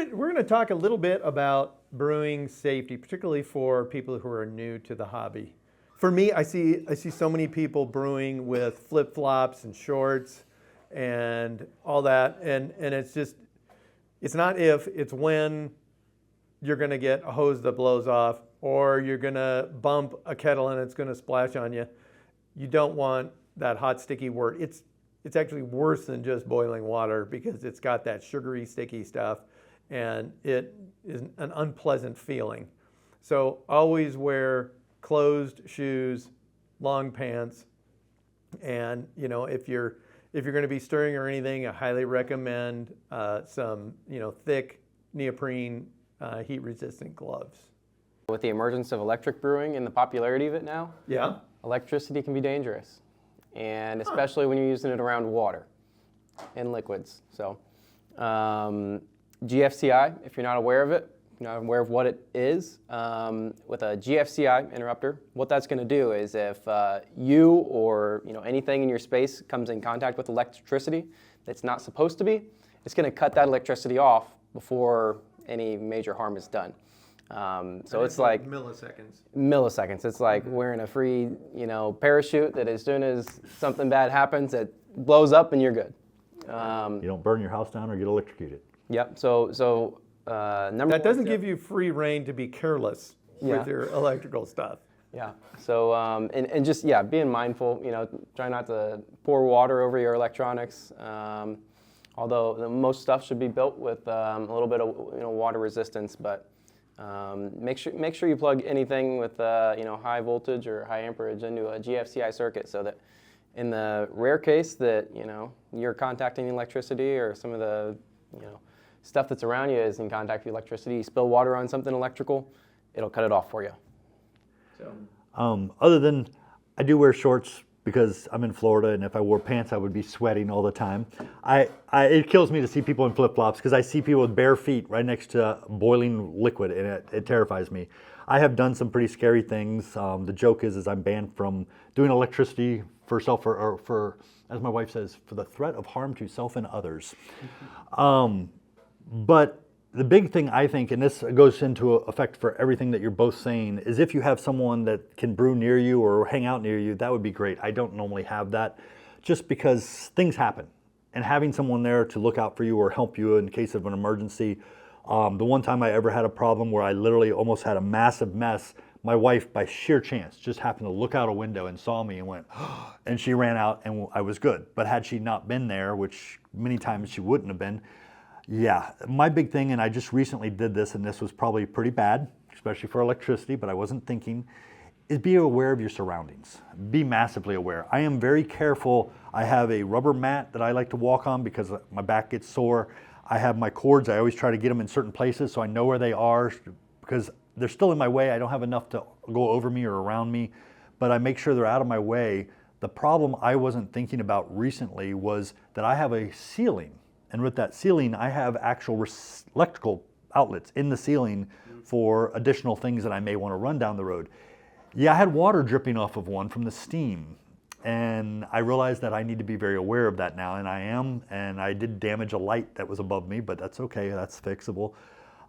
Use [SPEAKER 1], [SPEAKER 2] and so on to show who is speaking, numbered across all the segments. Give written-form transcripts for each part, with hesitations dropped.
[SPEAKER 1] gonna talk a little bit about brewing safety, particularly for people who are new to the hobby. For me, I see so many people brewing with flip-flops and shorts and all that, and it's not if, it's when you're gonna get a hose that blows off, or you're gonna bump a kettle and it's gonna splash on you. You don't want that hot, sticky wort. It's actually worse than just boiling water because it's got that sugary, sticky stuff, and it is an unpleasant feeling. So always wear closed shoes, long pants, and if you're going to be stirring or anything, I highly recommend some thick neoprene heat-resistant gloves.
[SPEAKER 2] With the emergence of electric brewing and the popularity of it now,
[SPEAKER 1] yeah,
[SPEAKER 2] electricity can be dangerous, and especially when you're using it around water and liquids. So GFCI, if you're not aware of it, you're not aware of what it is, with a GFCI interrupter, what that's going to do is if you or anything in your space comes in contact with electricity that's not supposed to be, it's going to cut that electricity off before any major harm is done. So it's like milliseconds. It's like wearing a free, parachute that as soon as something bad happens, it blows up and you're good.
[SPEAKER 3] You don't burn your house down or get electrocuted.
[SPEAKER 2] Yep. So
[SPEAKER 1] that doesn't give you free rein to be careless with your electrical stuff.
[SPEAKER 2] Yeah. So and just being mindful. Try not to pour water over your electronics. Although most stuff should be built with a little bit of water resistance, but make sure you plug anything with high voltage or high amperage into a GFCI circuit, so that in the rare case that you're contacting electricity, or some of the stuff that's around you is in contact with electricity, you spill water on something electrical, it'll cut it off for you.
[SPEAKER 3] So other than I do wear shorts because I'm in Florida, and if I wore pants, I would be sweating all the time. It kills me to see people in flip-flops, because I see people with bare feet right next to boiling liquid, and it terrifies me. I have done some pretty scary things. The joke is I'm banned from doing electricity for self, or as my wife says, for the threat of harm to self and others. But the big thing, I think, and this goes into effect for everything that you're both saying, is if you have someone that can brew near you or hang out near you, that would be great. I don't normally have that, just because things happen. And having someone there to look out for you or help you in case of an emergency. The one time I ever had a problem where I literally almost had a massive mess, my wife, by sheer chance, just happened to look out a window and saw me and went, and she ran out, and I was good. But had she not been there, which many times she wouldn't have been, my big thing, and I just recently did this, and this was probably pretty bad, especially for electricity, but I wasn't thinking, is be aware of your surroundings. Be massively aware. I am very careful. I have a rubber mat that I like to walk on because my back gets sore. I have my cords. I always try to get them in certain places so I know where they are, because they're still in my way. I don't have enough to go over me or around me, but I make sure they're out of my way. The problem I wasn't thinking about recently was that I have a ceiling. And with that ceiling, I have actual electrical outlets in the ceiling for additional things that I may want to run down the road. I had water dripping off of one from the steam. And I realized that I need to be very aware of that now, and I am. And I did damage a light that was above me, but that's okay, that's fixable.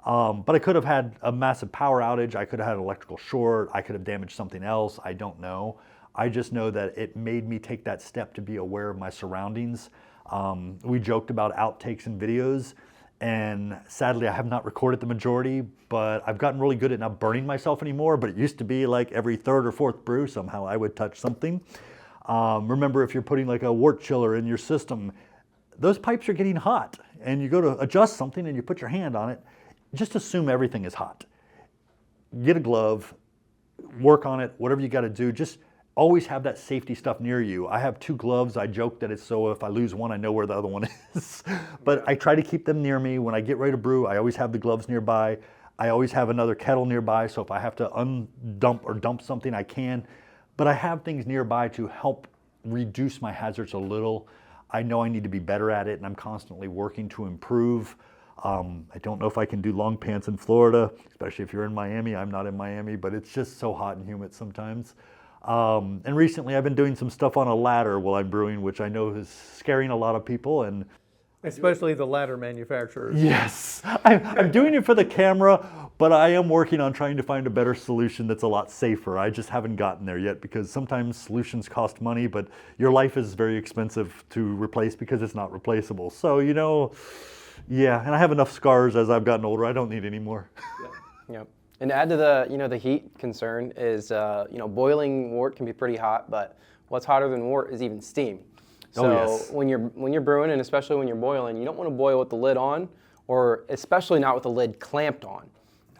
[SPEAKER 3] But I could have had a massive power outage. I could have had an electrical short. I could have damaged something else. I don't know. I just know that it made me take that step to be aware of my surroundings. We joked about outtakes and videos, and sadly I have not recorded the majority, but I've gotten really good at not burning myself anymore. But it used to be like every third or fourth brew, somehow I would touch something. Remember, if you're putting like a wort chiller in your system, those pipes are getting hot, and you go to adjust something and you put your hand on it, just assume everything is hot. Get a glove, work on it, whatever you got to do. Just always have that safety stuff near you. I have 2 gloves. I joke that it's so if I lose one, I know where the other one is. But I try to keep them near me. When I get ready to brew, I always have the gloves nearby. I always have another kettle nearby, so if I have to undump or dump something, I can. But I have things nearby to help reduce my hazards a little. I know I need to be better at it, and I'm constantly working to improve. I don't know if I can do long pants in Florida, especially if you're in Miami. I'm not in Miami, but it's just so hot and humid sometimes. And recently I've been doing some stuff on a ladder while I'm brewing, which I know is scaring a lot of people. And
[SPEAKER 1] Especially the ladder manufacturers.
[SPEAKER 3] Yes, I'm doing it for the camera, but I am working on trying to find a better solution that's a lot safer. I just haven't gotten there yet because sometimes solutions cost money, but your life is very expensive to replace because it's not replaceable. So, yeah, and I have enough scars as I've gotten older. I don't need any more.
[SPEAKER 2] Yep. And to add to the, the heat concern is, boiling wort can be pretty hot, but what's hotter than wort is even steam. So
[SPEAKER 3] yes.
[SPEAKER 2] when you're brewing, and especially when you're boiling, you don't want to boil with the lid on, or especially not with the lid clamped on.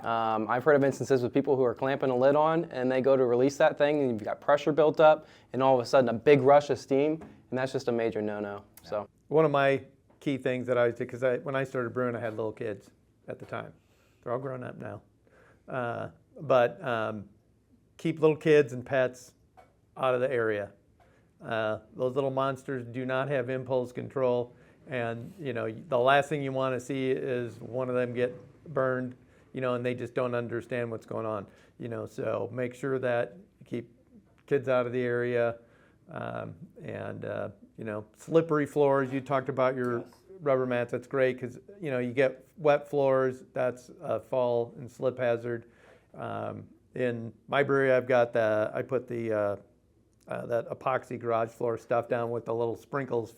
[SPEAKER 2] I've heard of instances with people who are clamping a lid on, and they go to release that thing, and you've got pressure built up, and all of a sudden a big rush of steam, and that's just a major no-no. So
[SPEAKER 1] one of my key things that I always did, because when I started brewing, I had little kids at the time. They're all grown up now. But keep little kids and pets out of the area. Those little monsters do not have impulse control, and the last thing you want to see is one of them get burned, and they just don't understand what's going on. So make sure that you keep kids out of the area, and slippery floors. You talked about your rubber mats. That's great because you get wet floors. That's a fall and slip hazard. In my brewery, I put that epoxy garage floor stuff down with the little sprinkles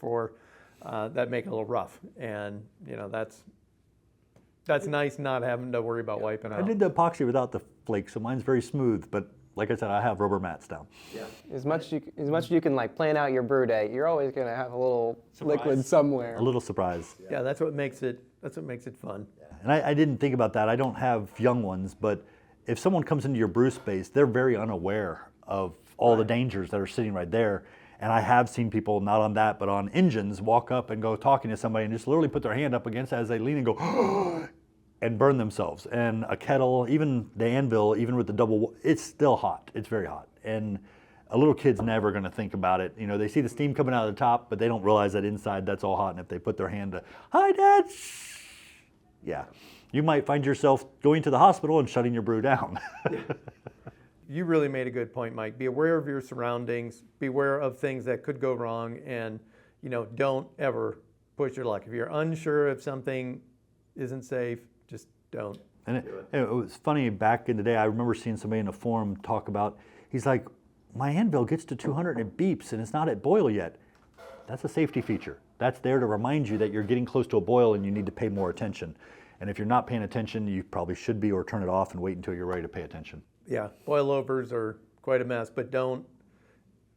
[SPEAKER 1] that make it a little rough, and that's nice not having to worry about wiping out.
[SPEAKER 3] I did the epoxy without the flakes, so mine's very smooth, but like I said, I have rubber mats down.
[SPEAKER 2] yeah, as much as you can plan out your brew day, you're always going to have a little liquid somewhere.
[SPEAKER 3] A little surprise.
[SPEAKER 1] Yeah, that's what makes it fun.
[SPEAKER 3] And I didn't think about that. I don't have young ones, but if someone comes into your brew space, they're very unaware of all the dangers that are sitting right there. And I have seen people, not on that, but on engines, walk up and go talking to somebody and just literally put their hand up against it as they lean and go, and burn themselves. And a kettle, even the anvil, even with the double, it's still hot. It's very hot. And a little kid's never going to think about it. They see the steam coming out of the top, but they don't realize that inside that's all hot. And if they put their hand to, hi, Dad, yeah, you might find yourself going to the hospital and shutting your brew down.
[SPEAKER 1] You really made a good point, Mike. Be aware of your surroundings. Beware of things that could go wrong, and don't ever push your luck. If you're unsure if something isn't safe, just don't.
[SPEAKER 3] And it was funny back in the day. I remember seeing somebody in a forum talk about. He's like, my anvil gets to 200 and it beeps, and it's not at boil yet. That's a safety feature. That's there to remind you that you're getting close to a boil and you need to pay more attention. And if you're not paying attention, you probably should be, or turn it off and wait until you're ready to pay attention.
[SPEAKER 1] Yeah, boilovers are quite a mess, but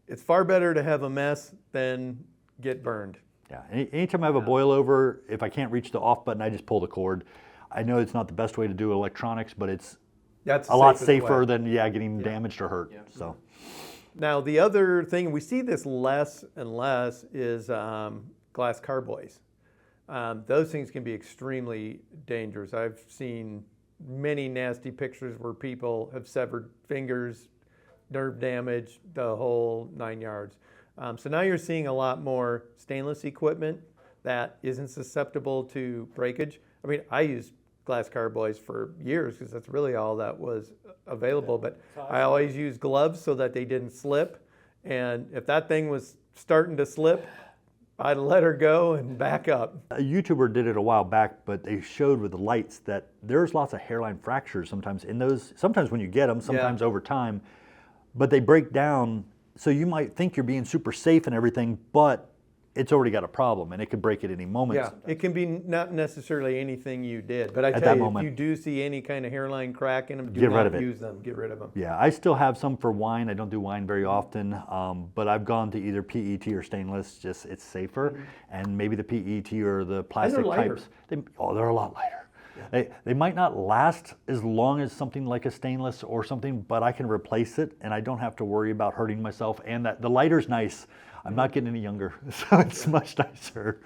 [SPEAKER 1] it's far better to have a mess than get burned.
[SPEAKER 3] Yeah, anytime I have a boil over, if I can't reach the off button, I just pull the cord. I know it's not the best way to do electronics, but it's
[SPEAKER 1] That's
[SPEAKER 3] a lot
[SPEAKER 1] safest
[SPEAKER 3] safer
[SPEAKER 1] way.
[SPEAKER 3] than getting damaged or hurt.
[SPEAKER 2] Yeah.
[SPEAKER 3] So
[SPEAKER 1] Now, the other thing, we see this less and less, is glass carboys. Those things can be extremely dangerous. I've seen many nasty pictures where people have severed fingers, nerve damage, the whole 9 yards. So now you're seeing a lot more stainless equipment that isn't susceptible to breakage. I mean, I used glass carboys for years because that's really all that was available, but I always used gloves so that they didn't slip. And if that thing was starting to slip, I'd let her go and back up.
[SPEAKER 3] a YouTuber did it a while back, but they showed with the lights that there's lots of hairline fractures sometimes in those. Sometimes when you get them, sometimes over time, but they break down. So you might think you're being super safe and everything, but it's already got a problem and it could break at any moment.
[SPEAKER 1] Yeah, it can be not necessarily anything you did, but I
[SPEAKER 3] At
[SPEAKER 1] tell
[SPEAKER 3] that
[SPEAKER 1] you,
[SPEAKER 3] moment.
[SPEAKER 1] if you do see any kind of hairline crack in them, do
[SPEAKER 3] Get rid
[SPEAKER 1] not
[SPEAKER 3] of it.
[SPEAKER 1] use them. Get rid of them.
[SPEAKER 3] Yeah, I still have some for wine. I don't do wine very often, but I've gone to either PET or stainless. Just it's safer, and maybe the PET or the plastic
[SPEAKER 1] lighter.
[SPEAKER 3] pipes. They're a lot lighter. They might not last as long as something like a stainless or something, but I can replace it, and I don't have to worry about hurting myself. And that the lighter's nice. I'm not getting any younger, so it's much nicer.